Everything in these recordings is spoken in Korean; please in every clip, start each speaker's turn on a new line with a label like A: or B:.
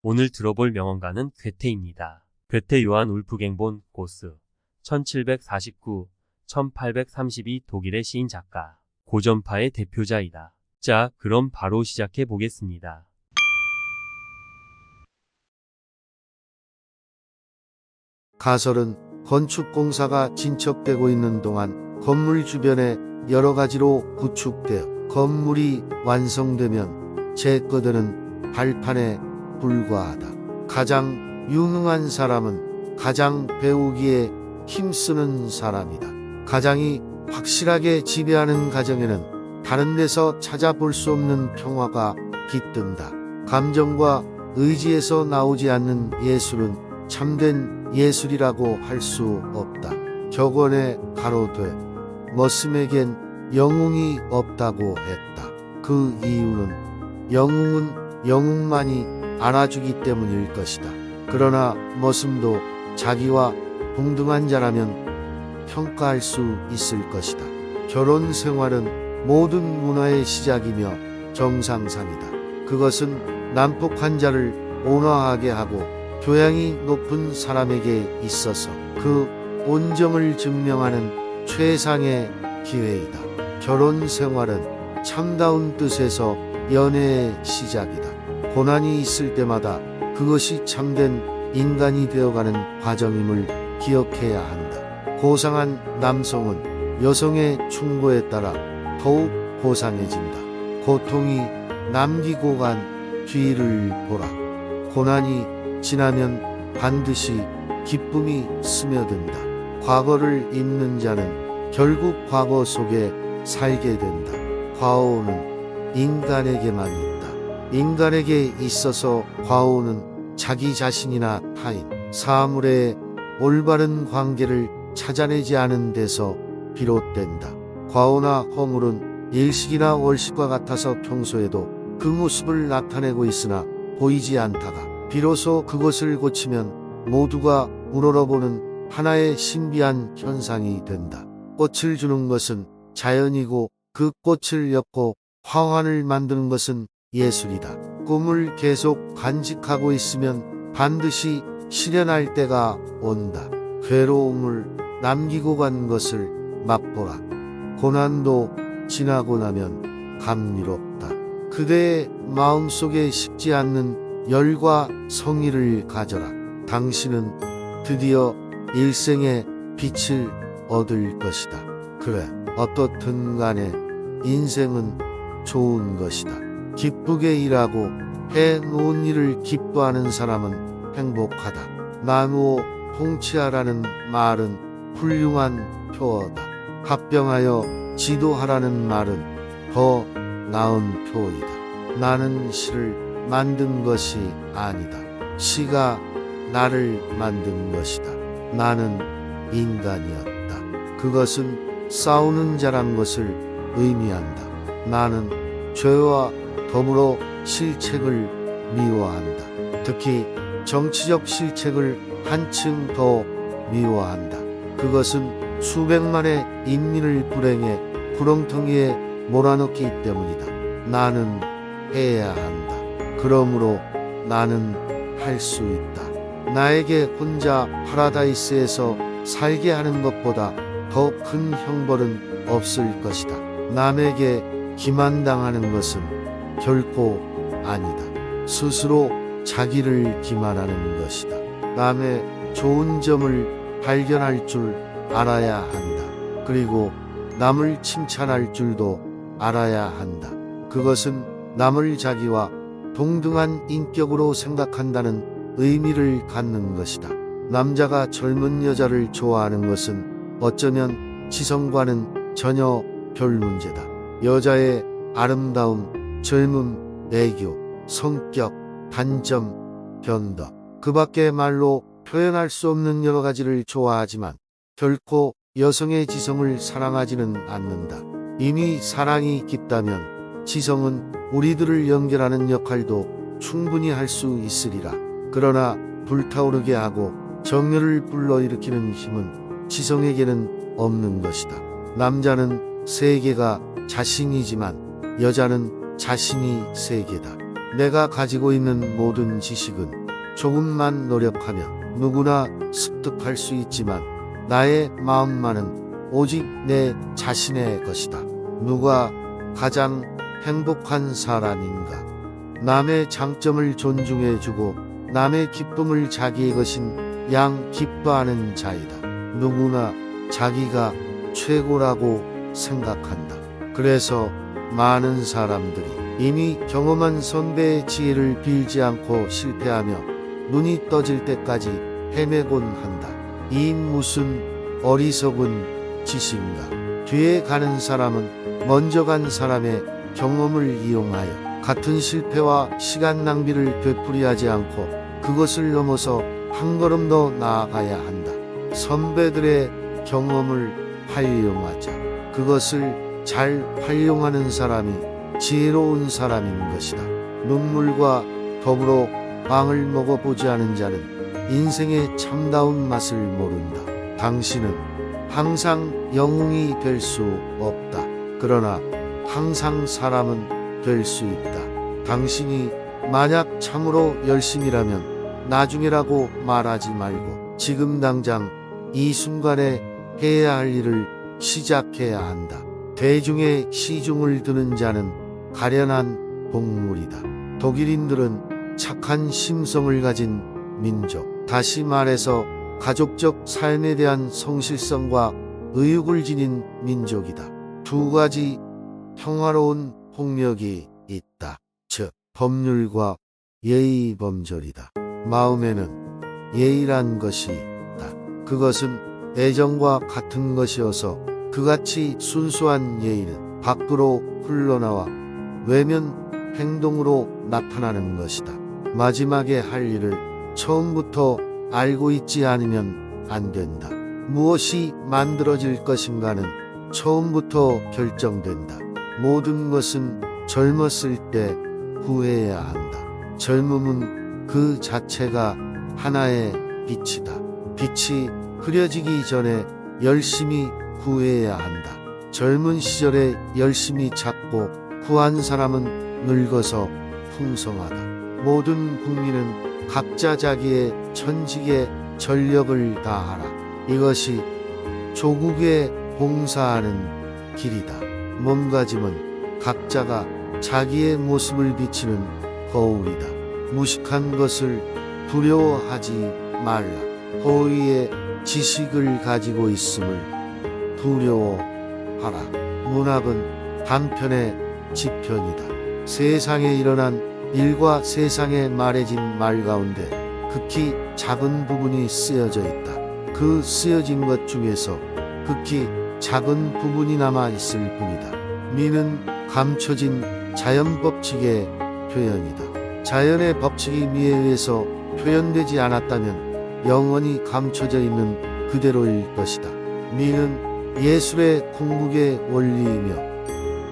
A: 오늘 들어볼 명언가는 괴테입니다. 괴테 요한 울프갱본 고스 1749-1832 독일의 시인 작가, 고전파의 대표자이다. 자, 그럼 바로 시작해 보겠습니다.
B: 가설은 건축공사가 진척되고 있는 동안 건물 주변에 여러 가지로 구축되어 건물이 완성되면 재거드는 발판에 불과하다. 가장 유능한 사람은 가장 배우기에 힘쓰는 사람이다. 가장이 확실하게 지배하는 가정에는 다른 데서 찾아볼 수 없는 평화가 깃든다. 감정과 의지에서 나오지 않는 예술은 참된 예술이라고 할 수 없다. 격언에 가로되 머슴에겐 영웅이 없다고 했다. 그 이유는 영웅은 영웅만이 알아주기 때문일 것이다. 그러나 머슴도 자기와 동등한 자라면 평가할 수 있을 것이다. 결혼 생활은 모든 문화의 시작이며 정상상이다. 그것은 난폭한 자를 온화하게 하고 교양이 높은 사람에게 있어서 그 온정을 증명하는 최상의 기회이다. 결혼 생활은 참다운 뜻에서 연애의 시작이다. 고난이 있을 때마다 그것이 참된 인간이 되어가는 과정임을 기억해야 한다. 고상한 남성은 여성의 충고에 따라 더욱 고상해진다. 고통이 남기고 간 뒤를 보라. 고난이 지나면 반드시 기쁨이 스며든다. 과거를 잊는 자는 결국 과거 속에 살게 된다. 과오는 인간에게만 있다. 인간에게 있어서 과오는 자기 자신이나 타인, 사물의 올바른 관계를 찾아내지 않은 데서 비롯된다. 과오나 허물은 일식이나 월식과 같아서 평소에도 그 모습을 나타내고 있으나 보이지 않다가 비로소 그것을 고치면 모두가 우러러보는 하나의 신비한 현상이 된다. 꽃을 주는 것은 자연이고 그 꽃을 엮고 화환을 만드는 것은 예술이다. 꿈을 계속 간직하고 있으면 반드시 실현할 때가 온다. 괴로움을 남기고 간 것을 맛보라. 고난도 지나고 나면 감미롭다. 그대의 마음속에 식지 않는 열과 성의를 가져라. 당신은 드디어 일생의 빛을 얻을 것이다. 그래, 어떻든 간에 인생은 좋은 것이다. 기쁘게 일하고 해놓은 일을 기뻐하는 사람은 행복하다. 나누어 통치하라는 말은 훌륭한 표어다. 합병하여 지도하라는 말은 더 나은 표이다. 나는 시를 만든 것이 아니다. 시가 나를 만든 것이다. 나는 인간이었다. 그것은 싸우는 자란 것을 의미한다. 나는 죄와 더불어 실책을 미워한다. 특히 정치적 실책을 한층 더 미워한다. 그것은 수백만의 인민을 불행해 구렁텅이에 몰아넣기 때문이다. 나는 해야 한다. 그러므로 나는 할 수 있다. 나에게 혼자 파라다이스에서 살게 하는 것보다 더 큰 형벌은 없을 것이다. 남에게 기만당하는 것은 결코 아니다. 스스로 자기를 기만하는 것이다. 남의 좋은 점을 발견할 줄 알아야 한다. 그리고 남을 칭찬할 줄도 알아야 한다. 그것은 남을 자기와 동등한 인격으로 생각한다는 의미를 갖는 것이다. 남자가 젊은 여자를 좋아하는 것은 어쩌면 지성과는 전혀 별 문제다. 여자의 아름다움, 젊음, 애교, 성격, 단점, 변덕, 그 밖의 말로 표현할 수 없는 여러 가지를 좋아하지만 결코 여성의 지성을 사랑하지는 않는다. 이미 사랑이 깊다면 지성은 우리들을 연결하는 역할도 충분히 할 수 있으리라. 그러나 불타오르게 하고 정열을 불러일으키는 힘은 지성에게는 없는 것이다. 남자는 세계가 자신이지만 여자는 자신이 세계다. 내가 가지고 있는 모든 지식은 조금만 노력하면 누구나 습득할 수 있지만 나의 마음만은 오직 내 자신의 것이다. 누가 가장 행복한 사람인가? 남의 장점을 존중해주고 남의 기쁨을 자기의 것인 양 기뻐하는 자이다. 누구나 자기가 최고라고 생각한다. 그래서 많은 사람들이 이미 경험한 선배의 지혜를 빌지 않고 실패하며 눈이 떠질 때까지 헤매곤 한다. 이 무슨 어리석은 짓인가? 뒤에 가는 사람은 먼저 간 사람의 경험을 이용하여 같은 실패와 시간 낭비를 되풀이하지 않고 그것을 넘어서 한 걸음 더 나아가야 한다. 선배들의 경험을 활용하자. 그것을 잘 활용하는 사람이 지혜로운 사람인 것이다. 눈물과 더불어 빵을 먹어보지 않은 자는 인생의 참다운 맛을 모른다. 당신은 항상 영웅이 될 수 없다. 그러나 항상 사람은 될 수 있다. 당신이 만약 참으로 열심이라면 나중에라고 말하지 말고 지금 당장 이 순간에 해야 할 일을 시작해야 한다. 대중의 시중을 드는 자는 가련한 동물이다. 독일인들은 착한 심성을 가진 민족, 다시 말해서 가족적 삶에 대한 성실성과 의욕을 지닌 민족이다. 두 가지 평화로운 폭력이 있다. 즉, 법률과 예의 범절이다. 마음에는 예의란 것이 있다. 그것은 애정과 같은 것이어서 그같이 순수한 예의는 밖으로 흘러나와 외면 행동으로 나타나는 것이다. 마지막에 할 일을 처음부터 알고 있지 않으면 안 된다. 무엇이 만들어질 것인가는 처음부터 결정된다. 모든 것은 젊었을 때 구해야 한다. 젊음은 그 자체가 하나의 빛이다. 빛이 흐려지기 전에 열심히 구해야 한다. 젊은 시절에 열심히 찾고 구한 사람은 늙어서 풍성하다. 모든 국민은 각자 자기의 천직에 전력을 다하라. 이것이 조국에 봉사하는 길이다. 몸가짐은 각자가 자기의 모습을 비치는 거울이다. 무식한 것을 두려워하지 말라. 호의의 지식을 가지고 있음을 두려워하라. 문학은 단편의 지편이다. 세상에 일어난 일과 세상에 말해진 말 가운데 극히 작은 부분이 쓰여져 있다. 그 쓰여진 것 중에서 극히 작은 부분이 남아 있을 뿐이다. 미는 감춰진 자연 법칙의 표현이다. 자연의 법칙이 미에 의해서 표현되지 않았다면 영원히 감춰져 있는 그대로일 것이다. 미는 예술의 궁극의 원리이며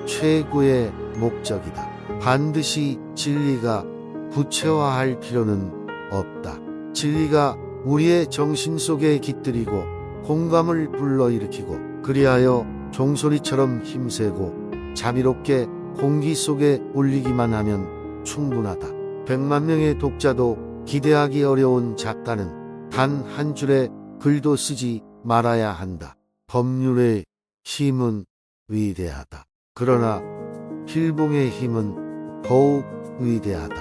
B: 최고의 목적이다. 반드시 진리가 구체화할 필요는 없다. 진리가 우리의 정신 속에 깃들이고 공감을 불러일으키고 그리하여 종소리처럼 힘세고 자비롭게 공기 속에 울리기만 하면 충분하다. 100만 명의 독자도 기대하기 어려운 작가는 단 한 줄의 글도 쓰지 말아야 한다. 법률의 힘은 위대하다. 그러나 필봉의 힘은 더욱 위대하다.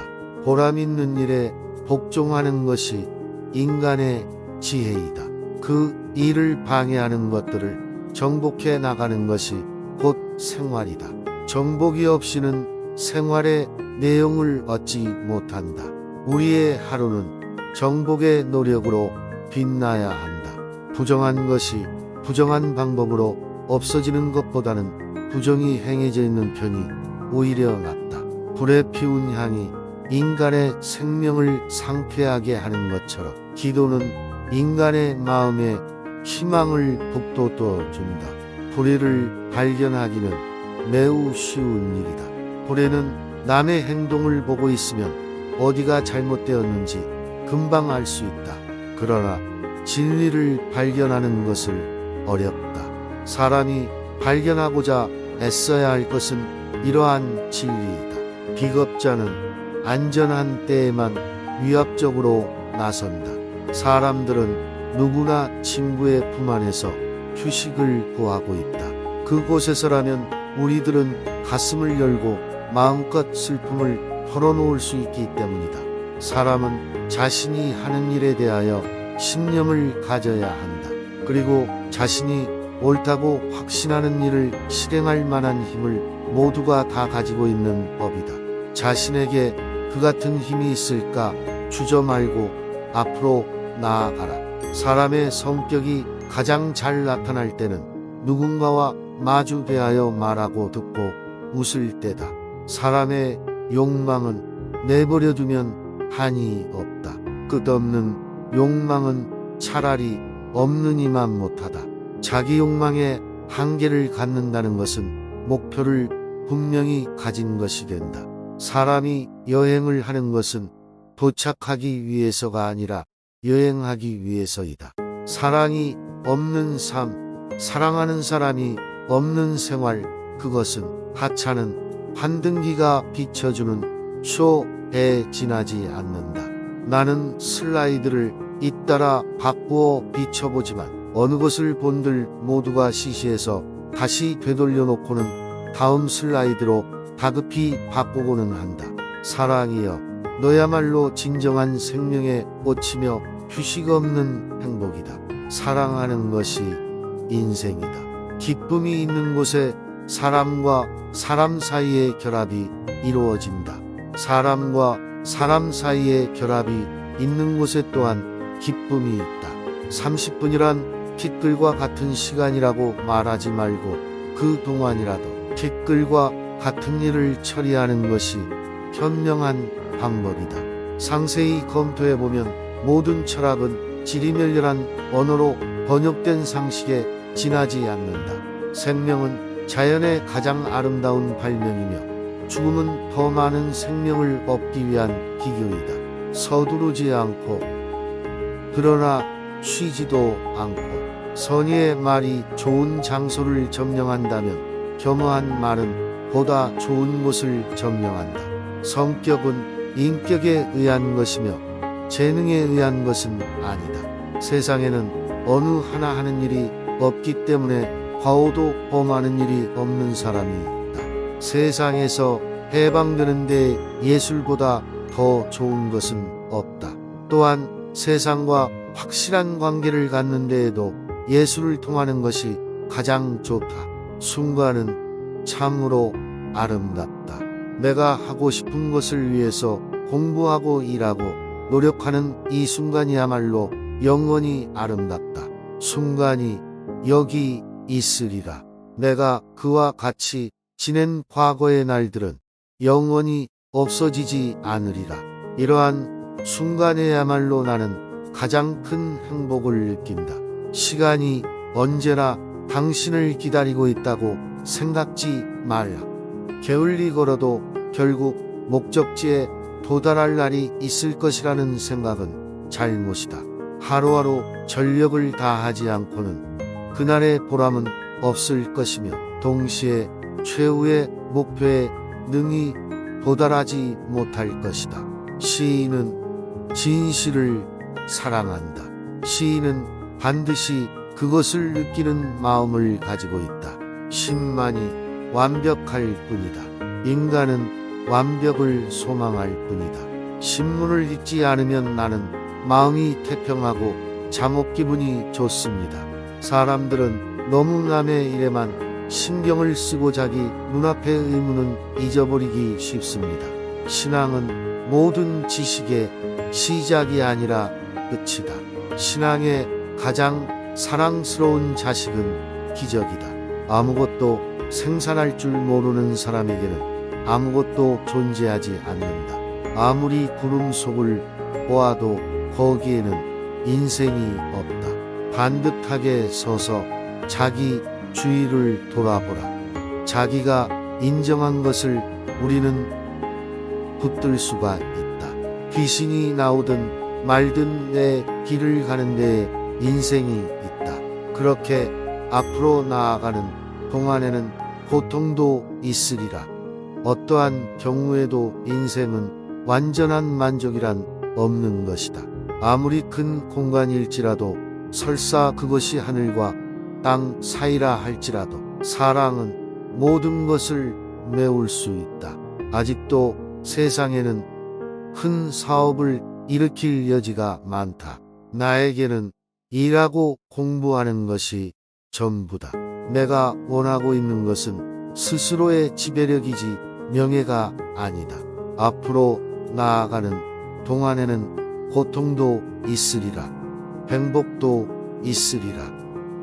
B: 보람 있는 일에 복종하는 것이 인간의 지혜이다. 그 일을 방해하는 것들을 정복해 나가는 것이 곧 생활이다. 정복이 없이는 생활의 내용을 얻지 못한다. 우리의 하루는 정복의 노력으로 빛나야 한다. 부정한 것이 부정한 방법으로 없어지는 것보다는 부정이 행해져 있는 편이 오히려 낫다. 불에 피운 향이 인간의 생명을 상쾌하게 하는 것처럼 기도는 인간의 마음에 희망을 북돋워준다. 불의를 발견하기는 매우 쉬운 일이다. 불의는 남의 행동을 보고 있으면 어디가 잘못되었는지 금방 알 수 있다. 그러나 진리를 발견하는 것을 어렵다. 사람이 발견하고자 애써야 할 것은 이러한 진리이다. 비겁자는 안전한 때에만 위압적으로 나선다. 사람들은 누구나 친구의 품 안에서 휴식을 구하고 있다. 그곳에서라면 우리들은 가슴을 열고 마음껏 슬픔을 털어놓을 수 있기 때문이다. 사람은 자신이 하는 일에 대하여 신념을 가져야 한다. 그리고 자신이 옳다고 확신하는 일을 실행할 만한 힘을 모두가 다 가지고 있는 법이다. 자신에게 그 같은 힘이 있을까 주저 말고 앞으로 나아가라. 사람의 성격이 가장 잘 나타날 때는 누군가와 마주 대하여 말하고 듣고 웃을 때다. 사람의 욕망은 내버려두면 한이 없다. 끝없는 욕망은 차라리 없느니만 못하다. 자기 욕망에 한계를 갖는다는 것은 목표를 분명히 가진 것이 된다. 사람이 여행을 하는 것은 도착하기 위해서가 아니라 여행하기 위해서이다. 사랑이 없는 삶, 사랑하는 사람이 없는 생활, 그것은 하찮은 환등기가 비춰주는 쇼에 지나지 않는다. 나는 슬라이드를 잇따라 바꾸어 비춰보지만 어느 것을 본들 모두가 시시해서 다시 되돌려 놓고는 다음 슬라이드로 다급히 바꾸고는 한다. 사랑이여, 너야말로 진정한 생명의 꽃이며 휴식 없는 행복이다. 사랑하는 것이 인생이다. 기쁨이 있는 곳에 사람과 사람 사이의 결합이 이루어진다. 사람과 사람 사이의 결합이 있는 곳에 또한 기쁨이 있다. 30분이란 티끌과 같은 시간이라고 말하지 말고 그 동안이라도 티끌과 같은 일을 처리하는 것이 현명한 방법이다. 상세히 검토해보면 모든 철학은 지리멸렬한 언어로 번역된 상식에 지나지 않는다. 생명은 자연의 가장 아름다운 발명이며 죽음은 더 많은 생명을 얻기 위한 기교이다. 서두르지 않고 그러나 쉬지도 않고 선의의 말이 좋은 장소를 점령한다면 겸허한 말은 보다 좋은 곳을 점령한다. 성격은 인격에 의한 것이며 재능에 의한 것은 아니다. 세상에는 어느 하나 하는 일이 없기 때문에 과오도 범하는 일이 없는 사람이 있다. 세상에서 해방되는 데 예술보다 더 좋은 것은 없다. 또한 세상과 확실한 관계를 갖는 데에도 예술을 통하는 것이 가장 좋다. 순간은 참으로 아름답다. 내가 하고 싶은 것을 위해서 공부하고 일하고 노력하는 이 순간이야말로 영원히 아름답다. 순간이 여기 있으리라. 내가 그와 같이 지낸 과거의 날들은 영원히 없어지지 않으리라. 이러한 순간에야말로 나는 가장 큰 행복을 느낀다. 시간이 언제나 당신을 기다리고 있다고 생각지 말라. 게을리 걸어도 결국 목적지에 도달할 날이 있을 것이라는 생각은 잘못이다. 하루하루 전력을 다하지 않고는 그날의 보람은 없을 것이며 동시에 최후의 목표에 능히 도달하지 못할 것이다. 시인은 진실을 사랑한다. 시인은 반드시 그것을 느끼는 마음을 가지고 있다. 신만이 완벽할 뿐이다. 인간은 완벽을 소망할 뿐이다. 신문을 읽지 않으면 나는 마음이 태평하고 잠옷 기분이 좋습니다. 사람들은 너무 남의 일에만 신경을 쓰고 자기 눈앞의 의문은 잊어버리기 쉽습니다. 신앙은 모든 지식의 시작이 아니라 끝이다. 신앙의 가장 사랑스러운 자식은 기적이다. 아무것도 생산할 줄 모르는 사람에게는 아무것도 존재하지 않는다. 아무리 구름 속을 보아도 거기에는 인생이 없다. 반듯하게 서서 자기 주위를 돌아보라. 자기가 인정한 것을 우리는 붙들 수가 있다. 귀신이 나오든 말든 내 길을 가는 데에 인생이 있다. 그렇게 앞으로 나아가는 동안에는 고통도 있으리라. 어떠한 경우에도 인생은 완전한 만족이란 없는 것이다. 아무리 큰 공간일지라도, 설사 그것이 하늘과 땅 사이라 할지라도 사랑은 모든 것을 메울 수 있다. 아직도 세상에는 큰 사업을 일으킬 여지가 많다. 나에게는 일하고 공부하는 것이 전부다. 내가 원하고 있는 것은 스스로의 지배력이지 명예가 아니다. 앞으로 나아가는 동안에는 고통도 있으리라. 행복도 있으리라.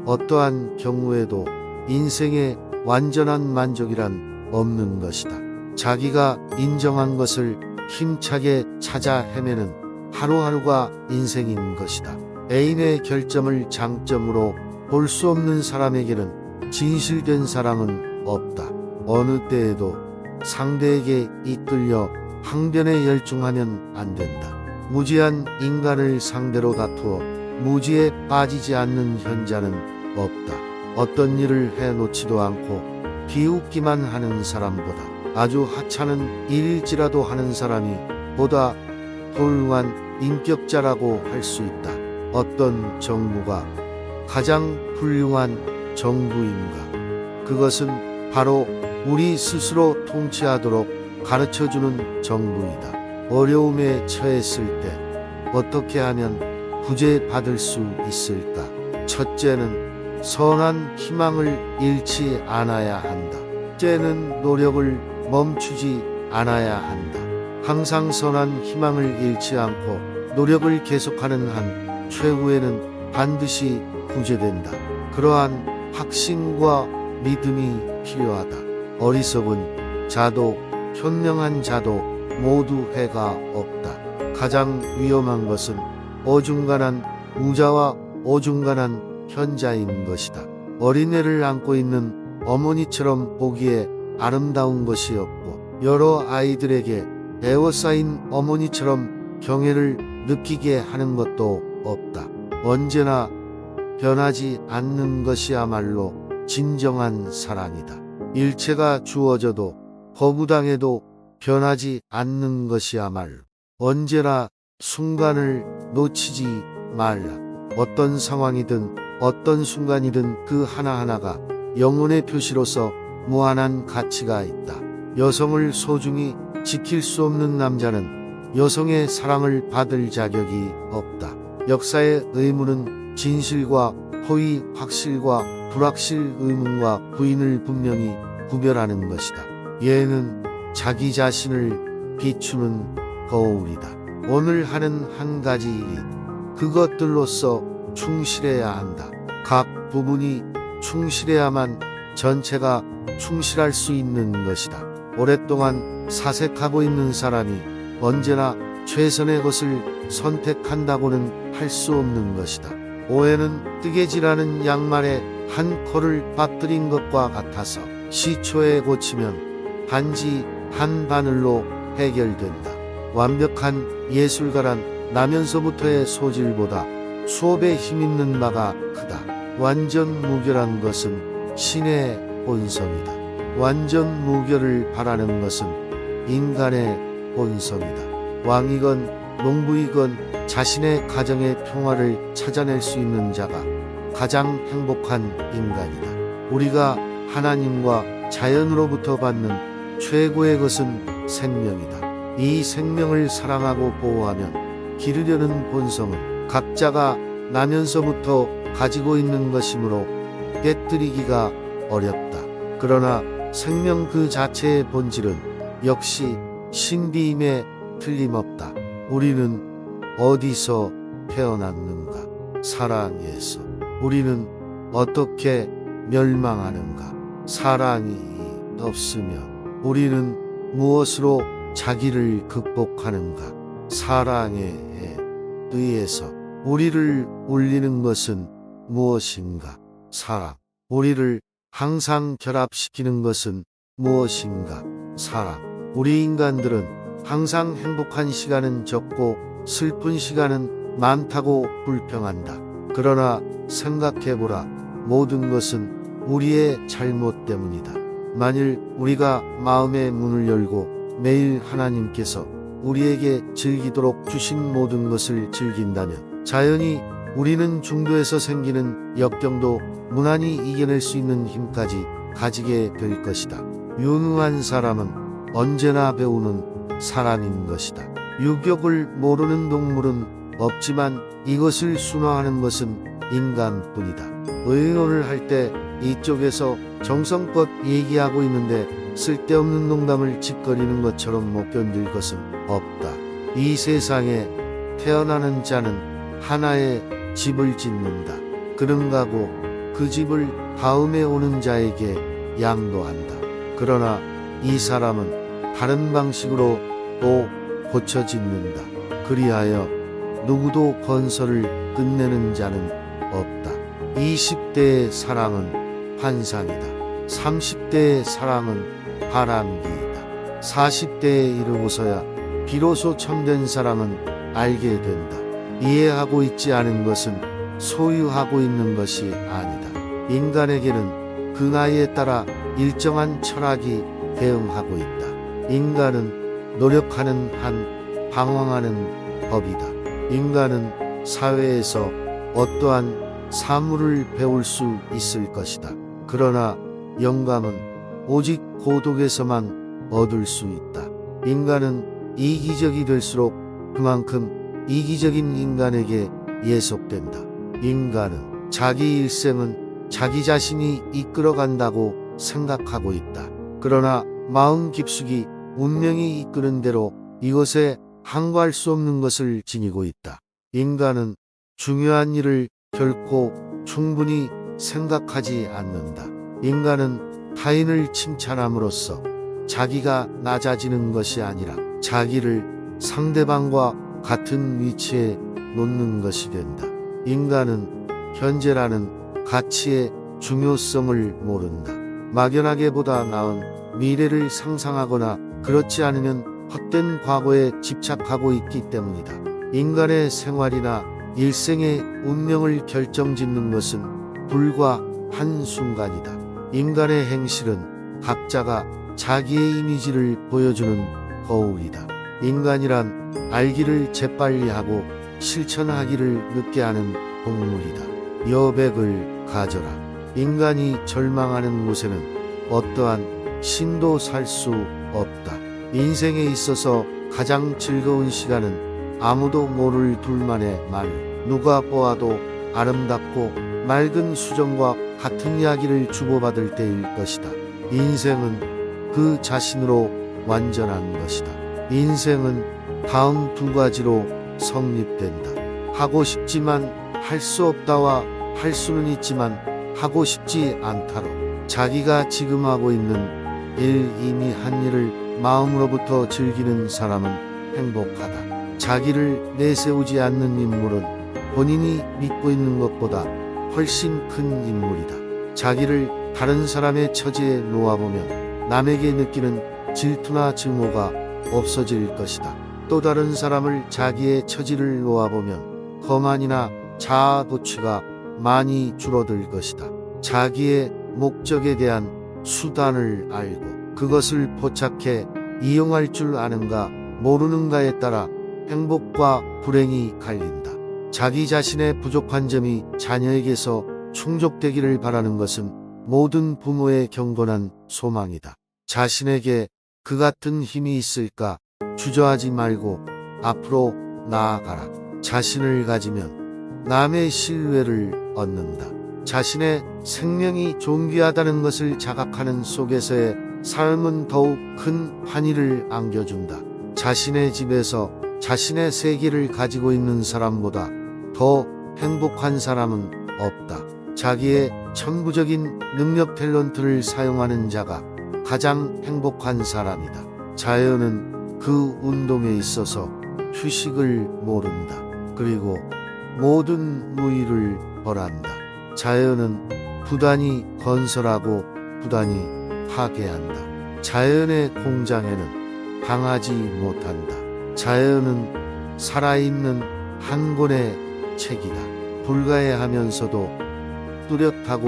B: 어떠한 경우에도 인생의 완전한 만족이란 없는 것이다. 자기가 인정한 것을 힘차게 찾아 헤매는 하루하루가 인생인 것이다. 애인의 결점을 장점으로 볼 수 없는 사람에게는 진실된 사랑은 없다. 어느 때에도 상대에게 이끌려 항변에 열중하면 안 된다. 무지한 인간을 상대로 다투어 무지에 빠지지 않는 현자는 없다. 어떤 일을 해놓지도 않고 비웃기만 하는 사람보다 아주 하찮은 일일지라도 하는 사람이 보다 훌륭한 인격자라고 할 수 있다. 어떤 정부가 가장 훌륭한 정부인가? 그것은 바로 우리 스스로 통치하도록 가르쳐주는 정부이다. 어려움에 처했을 때 어떻게 하면 구제받을 수 있을까? 첫째는 선한 희망을 잃지 않아야 한다. 둘째는 노력을 멈추지 않아야 한다. 항상 선한 희망을 잃지 않고 노력을 계속하는 한 최후에는 반드시 구제된다. 그러한 확신과 믿음이 필요하다. 어리석은 자도 현명한 자도 모두 해가 없다. 가장 위험한 것은 어중간한 우자와 어중간한 현자인 것이다. 어린애를 안고 있는 어머니처럼 보기에 아름다운 것이 없고, 여러 아이들에게 에워싸인 어머니처럼 경애를 느끼게 하는 것도 없다. 언제나 변하지 않는 것이야말로 진정한 사랑이다. 일체가 주어져도 거부당해도 변하지 않는 것이야말로 언제나 순간을 놓치지 말라. 어떤 상황이든 어떤 순간이든 그 하나하나가 영혼의 표시로서 무한한 가치가 있다. 여성을 소중히 지킬 수 없는 남자는 여성의 사랑을 받을 자격이 없다. 역사의 의무는 진실과 허위, 확실과 불확실, 의문과 부인을 분명히 구별하는 것이다. 예는 자기 자신을 비추는 거울이다. 오늘 하는 한 가지 일이 그것들로서 충실해야 한다. 각 부분이 충실해야만 전체가 충실할 수 있는 것이다. 오랫동안 사색하고 있는 사람이 언제나 최선의 것을 선택한다고는 할 수 없는 것이다. 오해는 뜨개질하는 양말에 한 컬을 빠뜨린 것과 같아서 시초에 고치면 단지 한 바늘로 해결된다. 완벽한 예술가란 나면서부터의 소질보다 수업에 힘있는 바가 크다. 완전 무결한 것은 신의 본성이다. 완전 무결을 바라는 것은 인간의 본성이다. 왕이건 농부이건 자신의 가정의 평화를 찾아낼 수 있는 자가 가장 행복한 인간이다. 우리가 하나님과 자연으로부터 받는 최고의 것은 생명이다. 이 생명을 사랑하고 보호하면 기르려는 본성은 각자가 나면서부터 가지고 있는 것이므로 깨뜨리기가 어렵다. 그러나 생명 그 자체의 본질은 역시 신비임에 틀림없다. 우리는 어디서 태어났는가? 사랑에서. 우리는 어떻게 멸망하는가? 사랑이 없으면. 우리는 무엇으로 자기를 극복하는가? 사랑에 의해서. 우리를 울리는 것은 무엇인가? 사랑. 우리를 항상 결합시키는 것은 무엇인가? 사랑. 우리 인간들은 항상 행복한 시간은 적고 슬픈 시간은 많다고 불평한다. 그러나 생각해보라. 모든 것은 우리의 잘못 때문이다. 만일 우리가 마음의 문을 열고 매일 하나님께서 우리에게 즐기도록 주신 모든 것을 즐긴다면 자연히 우리는 중도에서 생기는 역경도 무난히 이겨낼 수 있는 힘까지 가지게 될 것이다. 유능한 사람은 언제나 배우는 사람인 것이다. 유격을 모르는 동물은 없지만 이것을 순화하는 것은 인간뿐이다. 의논을 할 때 이쪽에서 정성껏 얘기하고 있는데 쓸데없는 농담을 짓거리는 것처럼 못 견딜 것은 없다. 이 세상에 태어나는 자는 하나의 집을 짓는다. 그런가고 그 집을 다음에 오는 자에게 양도한다. 그러나 이 사람은 다른 방식으로 또 고쳐 짓는다. 그리하여 누구도 건설을 끝내는 자는 없다. 20대의 사랑은 환상이다. 30대의 사랑은 바람기이다. 40대에 이르고서야 비로소 참된 사랑은 알게 된다. 이해하고 있지 않은 것은 소유하고 있는 것이 아니다. 인간에게는 그 나이에 따라 일정한 철학이 대응하고 있다. 인간은 노력하는 한 방황하는 법이다. 인간은 사회에서 어떠한 사물을 배울 수 있을 것이다. 그러나 영감은 오직 고독에서만 얻을 수 있다. 인간은 이기적이 될수록 그만큼 이기적인 인간에게 예속된다. 인간은 자기 일생은 자기 자신이 이끌어간다고 생각하고 있다. 그러나 마음 깊숙이 운명이 이끄는 대로 이것에 항거할 수 없는 것을 지니고 있다. 인간은 중요한 일을 결코 충분히 생각하지 않는다. 인간은 타인을 칭찬함으로써 자기가 낮아지는 것이 아니라 자기를 상대방과 같은 위치에 놓는 것이 된다. 인간은 현재라는 가치의 중요성을 모른다. 막연하게 보다 나은 미래를 상상하거나 그렇지 않으면 헛된 과거에 집착하고 있기 때문이다. 인간의 생활이나 일생의 운명을 결정짓는 것은 불과 한순간이다. 인간의 행실은 각자가 자기의 이미지를 보여주는 거울이다. 인간이란 알기를 재빨리 하고 실천하기를 늦게 하는 동물이다. 여백을 가져라. 인간이 절망하는 곳에는 어떠한 신도 살 수 없다. 인생에 있어서 가장 즐거운 시간은 아무도 모를 둘만의 말. 누가 보아도 아름답고 맑은 수정과 같은 이야기를 주고받을 때일 것이다. 인생은 그 자신으로 완전한 것이다. 인생은 다음 두 가지로 성립된다. 하고 싶지만 할 수 없다와 할 수는 있지만 하고 싶지 않다로. 자기가 지금 하고 있는 일, 이미 한 일을 마음으로부터 즐기는 사람은 행복하다. 자기를 내세우지 않는 인물은 본인이 믿고 있는 것보다 훨씬 큰 인물이다. 자기를 다른 사람의 처지에 놓아보면 남에게 느끼는 질투나 증오가 없어질 것이다. 또 다른 사람을 자기의 처지를 놓아보면 거만이나 자아 도취가 많이 줄어들 것이다. 자기의 목적에 대한 수단을 알고 그것을 포착해 이용할 줄 아는가 모르는가에 따라 행복과 불행이 갈린다. 자기 자신의 부족한 점이 자녀에게서 충족되기를 바라는 것은 모든 부모의 경건한 소망이다. 자신에게 그 같은 힘이 있을까 주저하지 말고 앞으로 나아가라. 자신을 가지면 남의 신뢰를 얻는다. 자신의 생명이 존귀하다는 것을 자각하는 속에서의 삶은 더욱 큰 환희를 안겨준다. 자신의 집에서 자신의 세계를 가지고 있는 사람보다 더 행복한 사람은 없다. 자기의 천부적인 능력 탤런트를 사용하는 자가 가장 행복한 사람이다. 자연은 그 운동에 있어서 휴식을 모른다. 그리고 모든 무의를 벌한다. 자연은 부단히 건설하고 부단히 파괴한다. 자연의 공장에는 당하지 못한다. 자연은 살아있는 한 권의 책이다. 불가해하면서도 뚜렷하고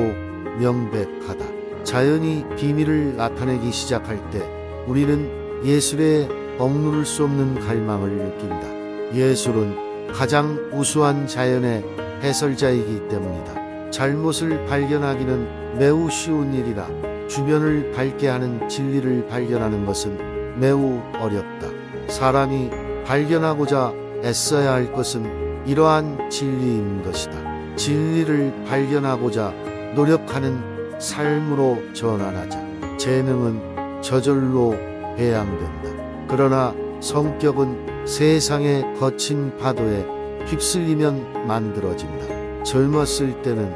B: 명백하다. 자연이 비밀을 나타내기 시작할 때 우리는 예술의 억누를 수 없는 갈망을 느낀다. 예술은 가장 우수한 자연의 해설자이기 때문이다. 잘못을 발견하기는 매우 쉬운 일이라 주변을 밝게 하는 진리를 발견하는 것은 매우 어렵다. 사람이 발견하고자 애써야 할 것은 이러한 진리인 것이다. 진리를 발견하고자 노력하는 삶으로 전환하자. 재능은 저절로 배양된다. 그러나 성격은 세상의 거친 파도에 휩쓸리면 만들어진다. 젊었을 때는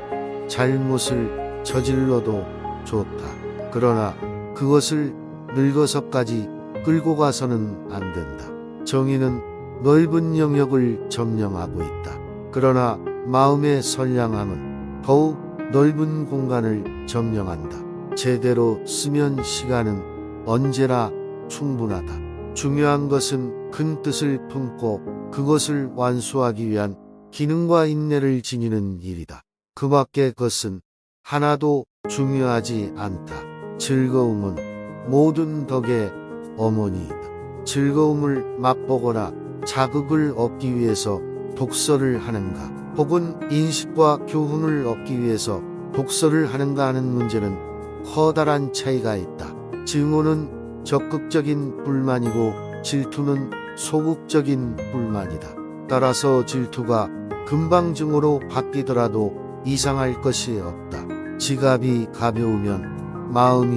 B: 잘못을 저질러도 좋다. 그러나 그것을 늙어서까지 끌고 가서는 안 된다. 정의는 넓은 영역을 점령하고 있다. 그러나 마음의 선량함은 더욱 넓은 공간을 점령한다. 제대로 쓰면 시간은 언제나 충분하다. 중요한 것은 큰 뜻을 품고 그것을 완수하기 위한 기능과 인내를 지니는 일이다. 그 밖의 것은 하나도 중요하지 않다. 즐거움은 모든 덕의 어머니이다. 즐거움을 맛보거나 자극을 얻기 위해서 독서를 하는가, 혹은 인식과 교훈을 얻기 위해서 독서를 하는가 하는 문제는 커다란 차이가 있다. 증오는 적극적인 불만이고 질투는 소극적인 불만이다. 따라서 질투가 금방 증오로 바뀌더라도 이상할 것이 없다. 지갑이 가벼우면 마음이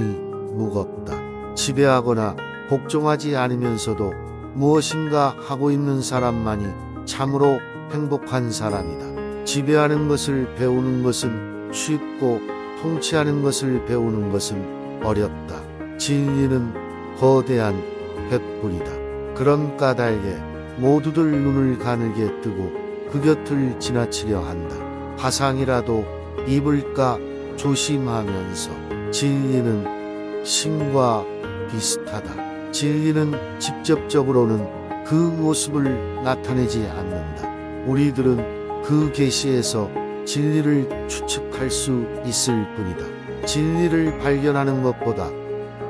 B: 무겁다. 지배하거나 복종하지 않으면서도 무엇인가 하고 있는 사람만이 참으로 행복한 사람이다. 지배하는 것을 배우는 것은 쉽고 통치하는 것을 배우는 것은 어렵다. 진리는 거대한 횃불이다. 그런 까닭에 모두들 눈을 가늘게 뜨고 그 곁을 지나치려 한다. 화상이라도 입을까 조심하면서. 진리는 신과 비슷하다. 진리는 직접적으로는 그 모습을 나타내지 않는다. 우리들은 그 계시에서 진리를 추측할 수 있을 뿐이다. 진리를 발견하는 것보다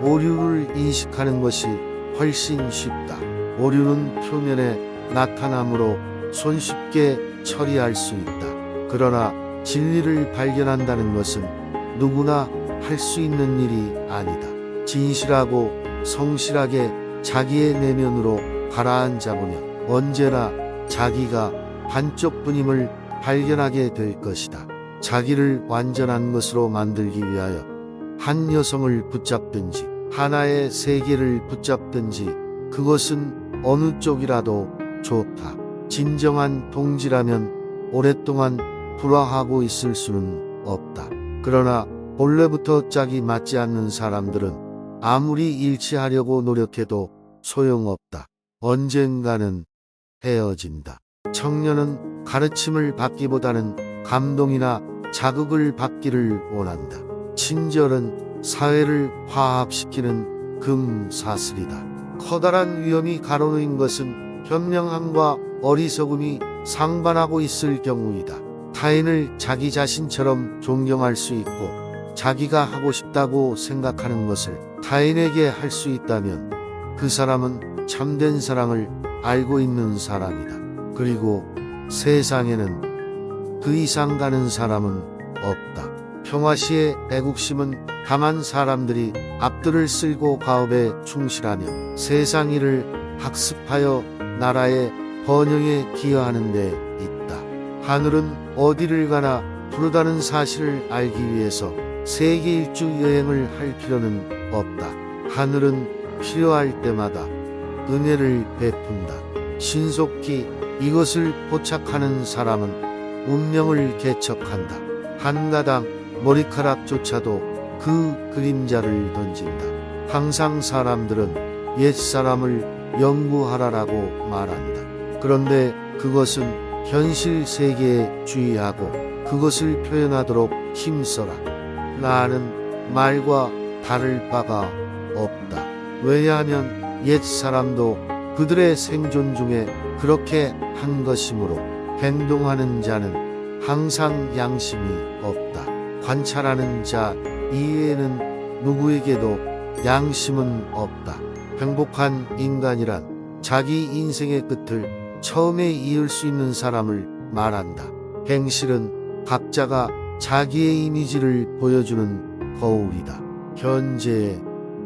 B: 오류를 인식하는 것이 훨씬 쉽다. 오류는 표면에 나타나므로 손쉽게 처리할 수 있다. 그러나 진리를 발견한다는 것은 누구나 할 수 있는 일이 아니다. 진실하고 성실하게 자기의 내면으로 가라앉아보면 언제나 자기가 반쪽뿐임을 발견하게 될 것이다. 자기를 완전한 것으로 만들기 위하여 한 여성을 붙잡든지 하나의 세계를 붙잡든지 그것은 어느 쪽이라도 좋다. 진정한 동지라면 오랫동안 불화하고 있을 수는 없다. 그러나 본래부터 짝이 맞지 않는 사람들은 아무리 일치하려고 노력해도 소용없다. 언젠가는 헤어진다. 청년은 가르침을 받기보다는 감동이나 자극을 받기를 원한다. 친절은 사회를 화합시키는 금사슬이다. 커다란 위험이 가로놓인 것은 현명함과 어리석음이 상반하고 있을 경우이다. 타인을 자기 자신처럼 존경할 수 있고 자기가 하고 싶다고 생각하는 것을 타인에게 할 수 있다면 그 사람은 참된 사랑을 알고 있는 사람이다. 그리고 세상에는 그 이상 가는 사람은 없다. 평화시의 애국심은 다만 사람들이 앞들을 쓸고 가업에 충실하며 세상 일을 학습하여 나라의 번영에 기여하는 데 있다. 하늘은 어디를 가나 푸르다는 사실을 알기 위해서 세계 일주 여행을 할 필요는 없다. 하늘은 필요할 때마다 은혜를 베푼다. 신속히 이것을 포착하는 사람은 운명을 개척한다. 한 가닥 머리카락조차도 그 그림자를 던진다. 항상 사람들은 옛사람을 연구하라라고 말한다. 그런데 그것은 현실 세계에 주의하고 그것을 표현하도록 힘써라. 나는 말과 다를 바가 없다. 왜냐하면 옛사람도 그들의 생존 중에 그렇게 한 것이므로 행동하는 자는 항상 양심이 없다. 관찰하는 자 이외에는 누구에게도 양심은 없다. 행복한 인간이란 자기 인생의 끝을 처음에 이을 수 있는 사람을 말한다. 행실은 각자가 자기의 이미지를 보여주는 거울이다. 현재에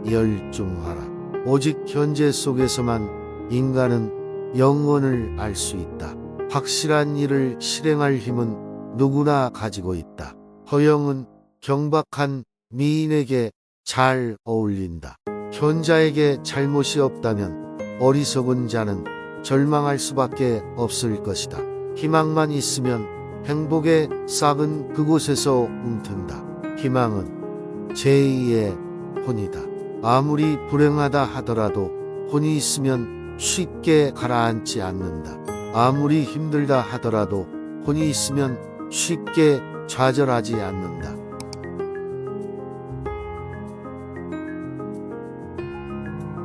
B: 열중하라. 오직 현재 속에서만 인간은 영원을 알 수 있다. 확실한 일을 실행할 힘은 누구나 가지고 있다. 허영은 경박한 미인에게 잘 어울린다. 현자에게 잘못이 없다면 어리석은 자는 절망할 수밖에 없을 것이다. 희망만 있으면 행복의 싹은 그곳에서 움튼다. 희망은 제2의 혼이다. 아무리 불행하다 하더라도 혼이 있으면 쉽게 가라앉지 않는다. 아무리 힘들다 하더라도 혼이 있으면 쉽게 좌절하지 않는다.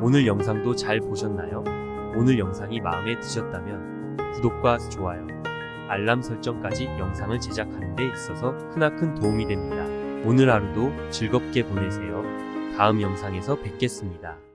A: 오늘 영상도 잘 보셨나요? 오늘 영상이 마음에 드셨다면 구독과 좋아요, 알람 설정까지 영상을 제작하는 데 있어서 크나큰 도움이 됩니다. 오늘 하루도 즐겁게 보내세요. 다음 영상에서 뵙겠습니다.